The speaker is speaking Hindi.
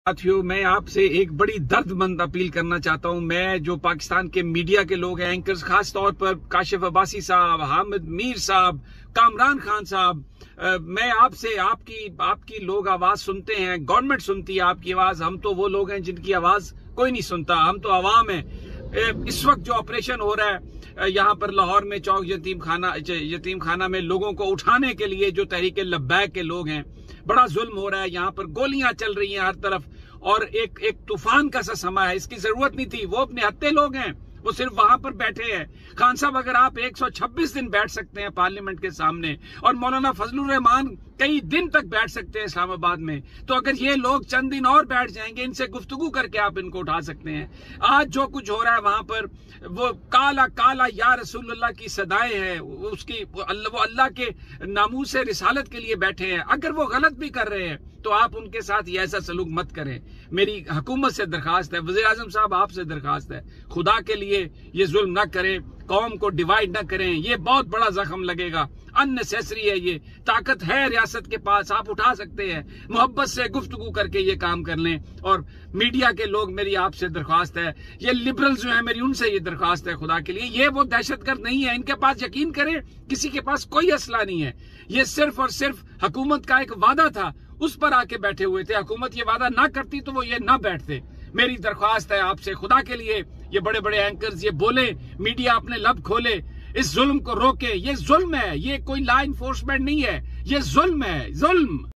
साथियों, मैं आपसे एक बड़ी दर्दमंद अपील करना चाहता हूं। मैं जो पाकिस्तान के मीडिया के लोग हैं, एंकर्स, खास तौर पर काशिफ अब्बासी साहब, हामिद मीर साहब, कामरान खान साहब, मैं आपसे आपकी लोग आवाज सुनते हैं, गवर्नमेंट सुनती है आपकी आवाज। हम तो वो लोग हैं जिनकी आवाज कोई नहीं सुनता, हम तो आवाम हैं। इस वक्त जो ऑपरेशन हो रहा है यहाँ पर लाहौर में चौक यतीम खाना में लोगों को उठाने के लिए जो तहरीक लब्बैक के लोग हैं, बड़ा जुल्म हो रहा है। यहाँ पर गोलियां चल रही हैं हर तरफ और एक तूफान का सा समा है। इसकी जरूरत नहीं थी। वो अपने हत्ते लोग हैं, वो सिर्फ वहां पर बैठे हैं। खान साहब, अगर आप 126 दिन बैठ सकते हैं पार्लियामेंट के सामने और मौलाना फजलुर रहमान कई दिन तक बैठ सकते हैं इस्लामाबाद में, तो अगर ये लोग चंद दिन और बैठ जाएंगे, इनसे गुफ्तगू करके आप इनको उठा सकते हैं। आज जो कुछ हो रहा है वहां पर, वो काला काला या रसूलुल्लाह की सदाएं हैं, वो अल्लाह के नामूस से रिसालत के लिए बैठे हैं। अगर वो गलत भी कर रहे हैं तो आप उनके साथ ये ऐसा सलूक मत करें। मेरी हुकूमत से दरखास्त है, वज़ीर आज़म साहब आपसे दरखास्त है, खुदा के लिए ये जुल्म ना करें, कौम को डिवाइड ना करें। ये बहुत बड़ा जख्म लगेगा, अननेसेसरी है। ये ताकत है रियासत के पास, आप उठा सकते हैं। मोहब्बत से गुफ्तगू करके ये काम कर लें। और मीडिया के लोग, मेरी आपसे दरख्वास्त है, ये लिबरल्स जो है, मेरी उनसे ये दरख्वास्त है, खुदा के लिए ये वो दहशतगर्द नहीं है। इनके पास, यकीन करें, किसी के पास कोई असला नहीं है। ये सिर्फ और सिर्फ हुकूमत का एक वादा था, उस पर आके बैठे हुए थे। हुकूमत ये वादा ना करती तो वो ये ना बैठते। मेरी दरख्वास्त है आपसे, खुदा के लिए, ये बड़े बड़े एंकर्स ये बोले, मीडिया अपने लब खोले, इस जुल्म को रोके। ये जुल्म है, ये कोई लॉ इन्फोर्समेंट नहीं है, ये जुल्म है, जुल्म।